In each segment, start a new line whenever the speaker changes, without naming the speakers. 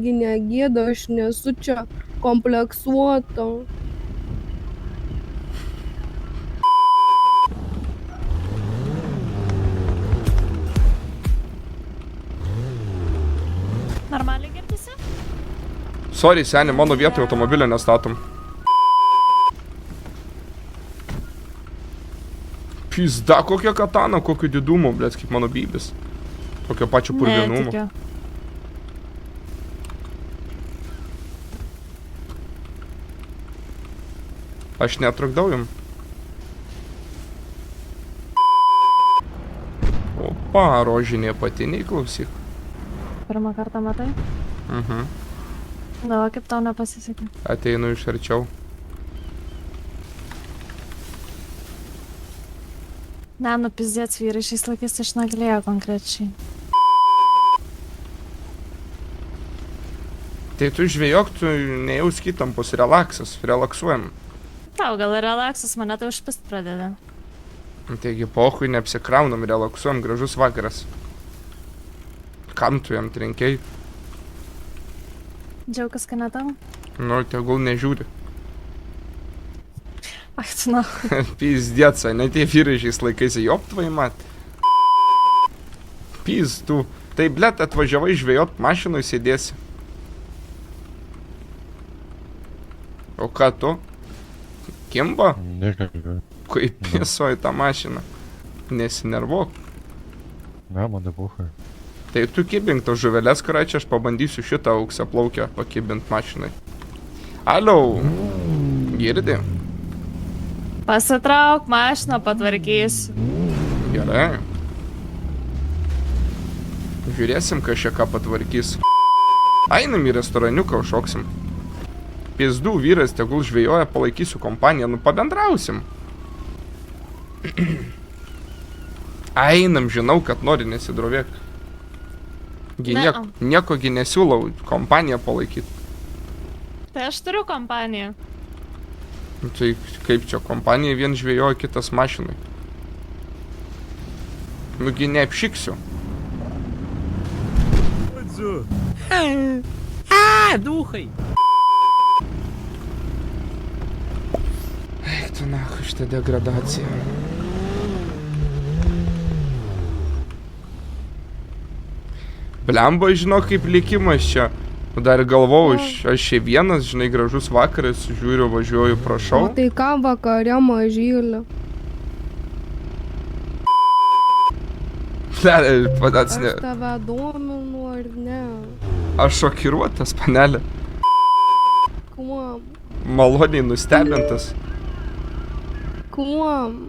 Mangi negėda, aš nesu čia kompleksuota.
Normaliai girdisi?
Sorry, seni, mano vietoje automobilio nestatom. Pizda, kokia katana, kokio didumo, blėt, kaip mano bybis. Tokio pačio purvinumo.
Netikiu.
Aš netrukdau jum. Opa, rožinė patiniai, klausyk.
Pirmą kartą matai? Galva, kaip tau nepasisekė.
Ateinu iš arčiau.
Ne, nupizdėts vyrai šiais laikais išnaglėjo konkrečiai.
Tai tu žvėjok, tu nejaus įtampos, relaksas, relaksuojam.
Tau gal relaksas, mane tai užpist pradeda.
Taigi, pohui, neapsikraunam, relaksuojam, gražus vakaras. Kam tu jam trenkiai?
Džiaugas, kad ne tau?
Nu, tegul nežiūri.
Ach, tu na.
Pizdėca, ne tie vyrai šiais laikais, joptvai mat. Piz, tu. Tai, blėt, atvažiavai žvėjot, mašinoj sėdėsi. O ką tu? Kimba?
Nekalbėjau.
Kaip piesuoji tą mašiną. Nesinervuok.
Ne, man nebuchai.
Tai tu kibink to žuvelės, kurią čia aš pabandysiu šitą auksaplaukę pakibint mašinai. Aliau. Girdi?
Pasitrauk mašiną, patvarkysiu.
Gerai. Žiūrėsim, kas čia ką patvarkys. Einam į restoraniuką, šoksim. Pizdų vyras, tegul žvėjoja, palaikysiu kompaniją, nu pabendrausim. Einam, žinau, kad nori, nesidrovėk. Nieko gi nesiūlau kompaniją palaikyti.
Tai aš turiu kompaniją.
Tai kaip čia, kompanija vien žvėjoja, kitas mašinai. Nugi neapšiksiu.
Duhai.
Eik tu nahu, šitą degradaciją. Blemba, žinau, kaip likimas čia. Dar galvau, aš čia vienas, žinai, gražus vakaras, žiūriu, važiuoju, prašau.
O tai ką vakare, mažylė?
Padats ne.
Aš tave dominu ar ne?
Aš šokiruotas, panelė.
Kuom?
Maloniai nustebintas.
Kuom?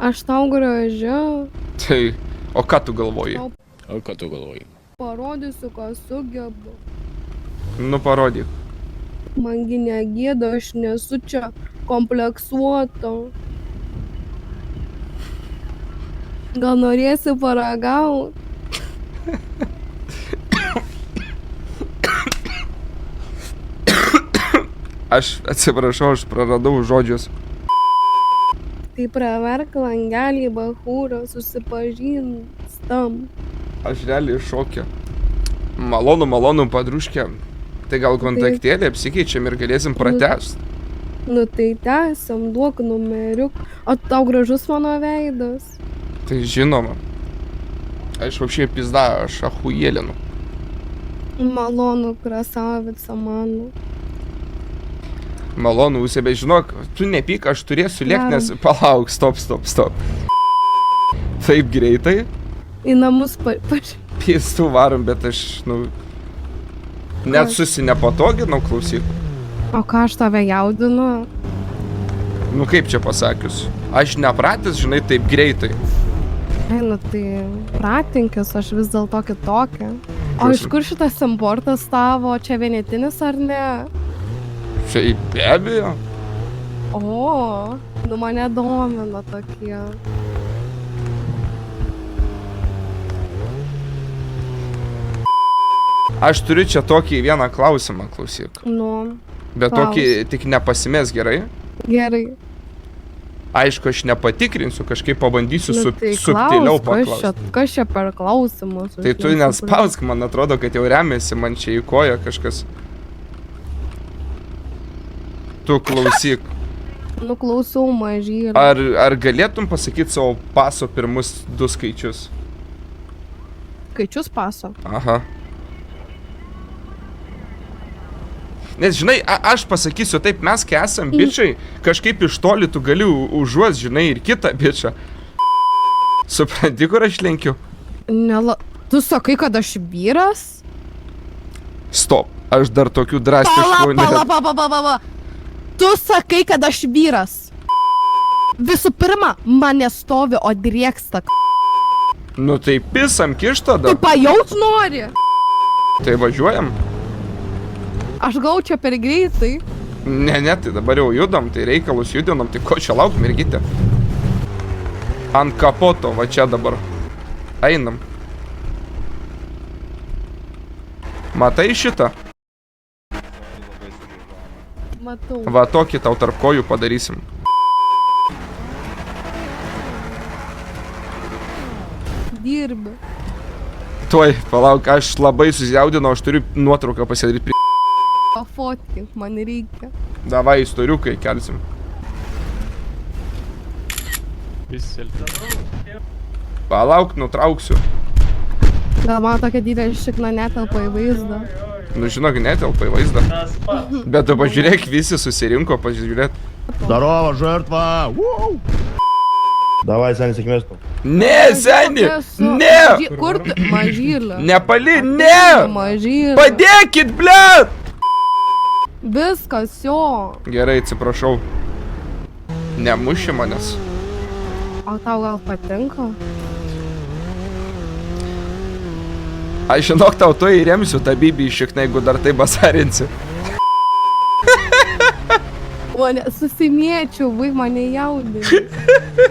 Aš tau gražia.
Tai, o ką tu galvoji?
O ką tu galvoji?
Parodysiu, ką sugebu.
Nu, parodyk.
Mangi negėda, aš nesu čia kompleksuota. Gal norėsi paragauti?
Aš atsiprašau, aš praradau žodžius.
Tai praverk langelį, bachūrą, susipažinstam.
Aš realiai šokė. Malonu, padruškė. Tai gal kontaktėlį apsikeičiam ir galėsim pratęst.
Nu tai tęsiam, duok numeriuk. O tau gražus mano veidas.
Tai žinoma. Aš вообще pizda, aš achujelinu.
Malonu, krasavica mano.
Malonu, Usė, bet žinok, tu nepyk, aš turėsiu lėkt, nes palauk, stop. Taip greitai.
Į namus
Pėstų varom, bet aš, nu, net susinepatoginau, klausyk.
O ką aš tave jaudinu?
Nu kaip čia pasakius, aš nepratęs, žinai, taip greitai.
Nu tai pratinkis, aš vis dėlto kitokia. O iš kur šitas importas tavo, čia vienetinis ar ne?
Čia be abejo.
O, nu mane domina tokie.
Aš turiu čia tokį vieną klausimą, klausyk.
Nu.
Bet tokį tik nepasimės, gerai?
Gerai.
Aišku, aš nepatikrinsiu, kažkaip pabandysiu
tai
subtiliau
klaus,
paklausti.
kas čia per klausimus?
Tai
Aš
tu
nesuprantu.
nespausk, man atrodo, kad jau remiasi man čia į koją kažkas. Tu klausyk.
Nuklausau mažylį.
Ar galėtum pasakyti savo paso pirmus 2 skaičius?
Skaičius paso.
Aha. Nes, žinai, aš pasakysiu taip, mes kai esam bičiai, kažkaip iš toli tu gali užuos, žinai, ir kitą bičią. Supranti, kur aš lenkiu?
Tu sakai, kad aš vyras?
Stop, aš dar tokių drastiškų
Pala. Tu sakai, kad aš vyras. Visų pirma, mane stovi, o drieksta.
Nu tai pisam kiš
Tu
tada.
pajaut nori?
Tai važiuojam?
Aš gau čia per greitai.
Ne, tai dabar jau judam, tai reikalus judinam, tai ko čia lauk, mergytė? Ant kapoto, va čia dabar. Einam. Matai šitą?
Matau.
Va tokį tau tarp kojų padarysim.
Dirbi.
Tuoj, palauk, aš labai susijaudinau, aš turiu nuotrauką pasidaryti.
Pafotkink, man reikia.
Davai, istoriukai kelsim. Palauk, nutrauksiu.
Gal man tokia didelė šikna netelpa į vaizdą.
Nu žinok, netelpa į vaizdą. Bet tu pažiūrėk, visi susirinko pažiūrėt.
Здорово, жертва! Уу! Давай, Саня, сėkmės tau.
Ne, seni! Ne!
Kur tu? Mažylė.
Nepali, ne!
Mažylė.
Padėkit, blet!
Viskas, jo.
Gerai, atsiprašau. Nemuši manęs.
O tau gal patinka?
Aš žinok, tau to įremsiu tą bibį iš šikną, jeigu dar tai basarinsi.
Mane susimiečiau, vai mane jaudė.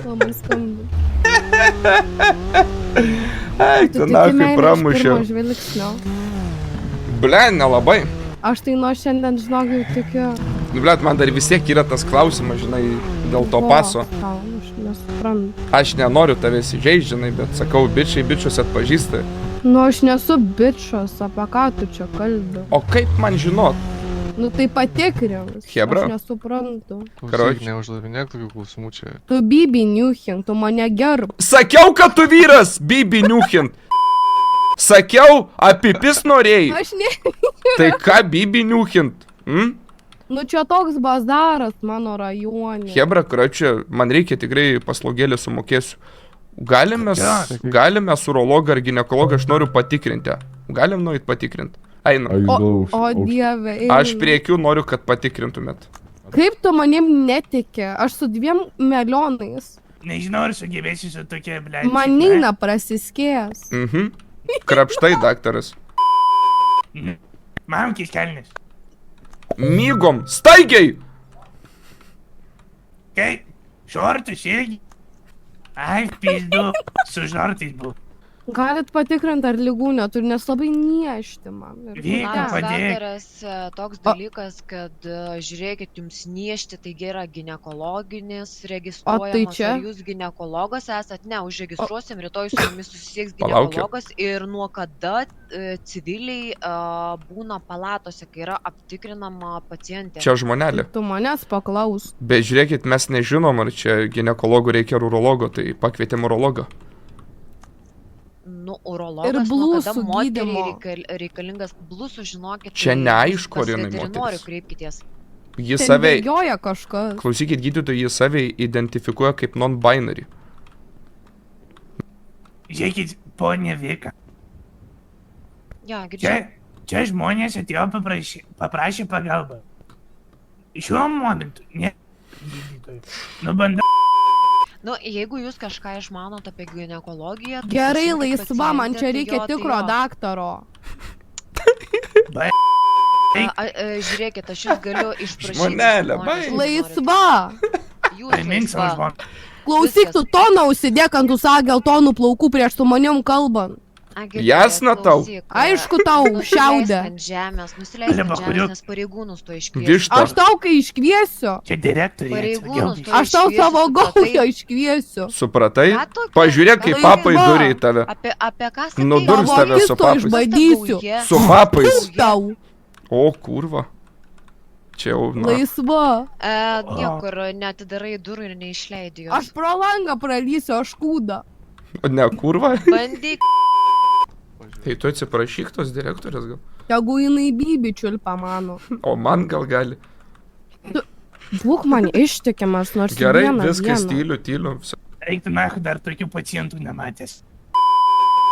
Labai skambi.
Ai, tu nahui pramušiau.
Žvilgsnio.
Ble, nelabai.
Aš tai nuo šiandien, žinok, jau tikiu.
Nu, blet, man dar vis tiek yra tas klausimas, žinai, dėl to paso.
Tau, aš nesuprantu.
Aš nenoriu tavęs įžeist, žinai, bet sakau, bičiai bičius atpažįsta.
Nu, aš nesu bičas, apie ką tu čia kalbi?
O kaip man žinot?
Nu, tai patikrink.
Chebra.
Aš nesuprantu.
Karoči.
Neuždavinėk tokių klausimų čia.
Tu bibi niuchink, tu mane gerb.
Sakiau, kad tu vyras, bibi niuchint. Sakiau, apipis norėjai.
Aš ne...
Tai ką bibi niuchint?
Nu, čia toks bazaras mano rajone.
Hebra, karoči, man reikia tikrai paslaugėlį sumokėsiu. Galime su urologą ar ginekologą, aš noriu patikrinti. Galim nueit patikrinti. Einam.
O dieve, eina.
Aš priekiu noriu, kad patikrintumėt.
Kaip tu manim netiki? Aš su 2 milijonais.
Nežinau, ar sugebėsiu su tokia, blė.
Manina prasiskės.
Krapštai, daktaras.
Mamkis kelnis.
Mygom, staigiai!
Kaip? Šortus irgi? Ai, pizdu, su šortais buvo.
Galit patikrinti, ar lygų neturi, nes labai niešti man.
Vyka,
Labas
padėk.
vakaras, toks dalykas, kad žiūrėkit, jums niešti, taigi yra ginekologinis registruojamas,
čia?
ar jūs ginekologas esat, ne, užregistruosim, rytoj su jumis susisieks
Palaukit.
ginekologas ir nuo kada civiliai būna palatose, kai yra aptikrinama pacientė.
Čia žmonelė.
Tu manęs paklaus.
Bet žiūrėkit, mes nežinom, ar čia ginekologų reikia ar urologo, tai pakvietėm urologą.
Nu, urologas,
Ir
nuo
blusų
kada moteriai
gydymo.
reikalingas blusų, žinokit.
Čia
tai
neaišku,
pas
ar jinai
veterinorių
moteris.
kreipkitės.
Jis
Ten
save,
bėgioja kažkas.
klausykit, gydytojai, jis save identifikuoja kaip non-binary.
Žiūrėkit, ponė Vika.
Ja, girdžiu.
Čia žmonės atėjo paprašė pagalbą. Šiuo momentu, ne. Gydytojai. Nu, bandau.
Nu, jeigu jūs kažką išmanot apie ginekologiją... tai
Gerai,
pasiimkit
laisva, man
pacientę,
čia
tai
reikia
jo, tai
tikro
jo.
daktaro.
Žiūrėkit, aš jūs galiu išprašyti.
Žmonelė,
žmonės,
bai.
jeigu
Laisva.
norit. Jūs
Primink savo
laisva.
žmoną.
Klausyk, tu toną užsidėk ant tų savo geltonų plaukų prieš su manim kalbant.
Jasna tau.
Aišku tau, šiaudė.
Ant žemės, nusileisk
Blemba,
ant žemės,
kuriuo-
nes pareigūnus to iškvies.
Višta.
Aš tau kai iškviesiu.
Čia direktoriai.
Pareigūnus to
Aš tau
iškviesiu,
savo
supratai?
gaują iškviesiu.
Supratai?
Ką tu-
Pažiūrėk, kaip
Laisva.
papai duri į tave.
Apie ką sakai?
Nudurs
Tavo
tave su
akisto
papais.
išbadysiu.
Su papais.
Tau,
O, kurva. Čia jau, na.
laisva.
Niekur neatidarai durų ir neišleidi
Aš
jos.
pro langą pralysiu, aš kūdą.
Ne, kurva.
Bandyk.
Tai tu atsiprašyk tos direktorės gal.
Tegu jinai bibi čiulpa mano.
O man gal gali.
Būk man ištikimas, nors
Gerai,
vieną
viskas
dieną.
tyliu.
Eik tu nahu, dar tokių pacientų nematęs.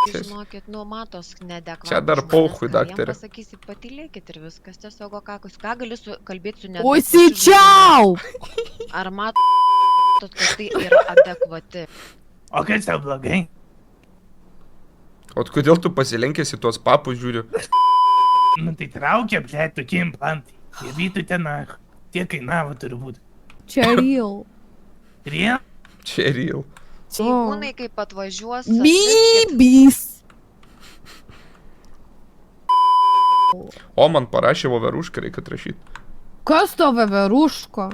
Žinokit, nu matos neadekvatus.
Čia dar
žmonės,
pauchui,
ką jiem
daktare.
Pasakysi, patylėkit ir viskas, tiesiog o ką gali kalbėti su
Užsičiau!
Ar matot, kad tai yra adekvati?
O kas tau blogai?
O kodėl tu pasilenkęs į tuos papus žiūri?
Nu tai traukia, ble, tokie implantai. Jie vytų ten nahu. Tiek kainavo turbūt.
Čia real.
Prie?
Čia real.
Seimūnai kaip atvažiuos.
Bybys.
O man parašė voverušką, reikia atrašyti.
Kas to veveruško?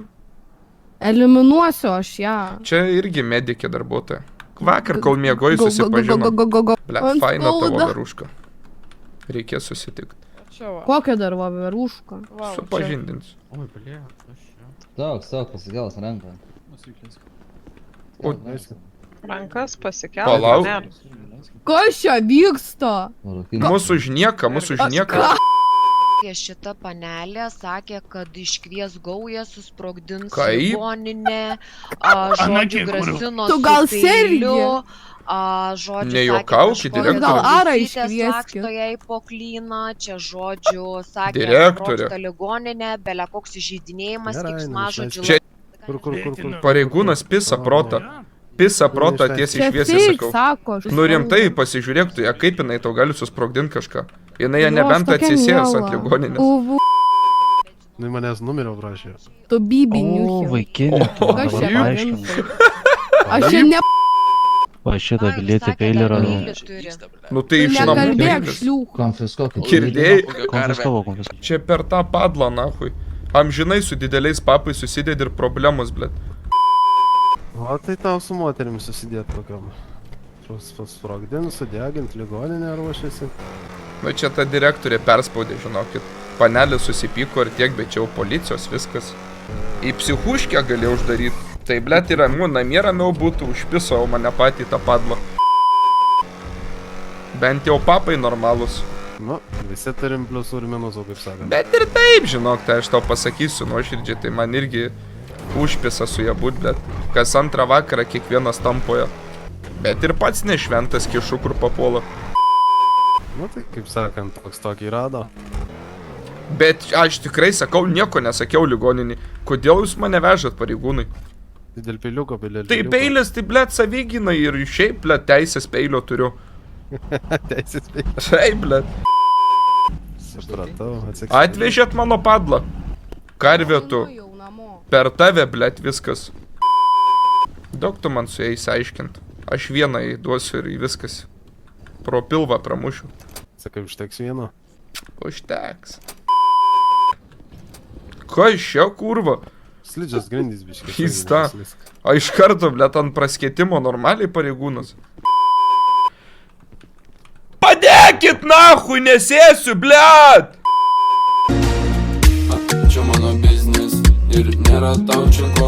Eliminuosiu aš ją.
Čia irgi medikė darbuotoja. Vakar, kol miegoji, susipažino. Ble, faina tavo voveruška. Reikės susitikti.
Kokia dar veveruška?
Supažindinsiu.
Oi, blė, aš čia.
Stok, pasikėlas ranką.
O
Rankas pasikelt.
Palauk.
Kas čia vyksta?
mūsų už nieką, mūsų už nieką.
Šita panelė sakė, kad iškvies gaują, susprogdins
Kaip?
ligoninę,
Ana,
žodžiu,
kiek kur?
grasino
Tu
su
gal
peiliu, žodžiu,
Nejuokaukit, direktorė.
Gal Arą
iškvieskit.
iškvieskit.
Laksto jai po klyną, čia žodžiu, sakė,
Direktorė.
sprogsta ligoninė, belia koks įžeidinėjimas,
Gerai,
keiksmažodžių.
Čia-
Kur.
Pareigūnas pisa protą. Pisa protą tiesiai
Čia
šviesiai
fake,
sakau.
sako.
Nu rimtai, pasižiūrėk tu ją, kaip jinai tau gali susprogdinti kažką. Jinai ją
Nu,
nebent
aš tokia
atsisės
miela.
ant ligoninės.
Uvu,
Nu, manęs numerio prašė.
tu bibi niuchi.
vaikinė, tu man
Kas
dabar
čia
paaiškink.
paaiškink? Aš čia ne...
Va šitą bilietį peilį radau.
Nu tai iš namų
Nekalbėk,
peilis.
šliūk.
Konfiskuokit.
Girdėjai?
Konfiskavo, konfiskavo.
Čia per tą padlą, nahui. Amžinai su dideliais papais susidėdi ir problemos, blėt.
O tai tau su moterimis susidėt tokiam. Sprogdint, sudegint, ligoninę ruošiasi.
Nu čia ta direktorė perspaudė, žinokit. Panelė susipyko ir tiek, bet čia jau policijos viskas. Į psichuškę galėjau uždaryti. Tai blėt yra, namie ramiau būtų, užpiso mane patį tą padlą. Bent jau papai normalus.
Nu, visi turim pliusų ir minusų, kaip sakant.
Bet ir taip, žinok, tai aš tau pasakysiu nuoširdžiai, tai man irgi užpisa su ją būt, bet kas antrą vakarą kiekvienas tampoja. Bet ir pats nešventas kišu, kur papuola.
Nu, tai kaip sakant, toks tokį rado.
Bet aš tikrai sakau, nieko nesakiau ligoninį. Kodėl jūs mane vežat pareigūnai?
Tai dėl peiliuko,
Tai peilis, tai blėt savyginai ir šiaip blėt teisės peilio turiu.
Teisės peilio.
Taip, blėt.
Supratau, atsiksime.
Atvežėt mano padlą. Karvė tu.
Einu jau namo.
Per tave, blėt, viskas. Daug tu man su jais aiškint. Aš vieną įduosiu ir viskas. Pro pilvą pramušiu.
Sakai, užteks vieno.
Užteks. Ką iš čia, kurva?
Slidžias grindys biškai.
Keista. O iš karto, blėt, ant praskėtimo normaliai pareigūnas. Padėkit, nahui, nesėsiu, blėt!
Čia mano biznis ir nėra tau čia ko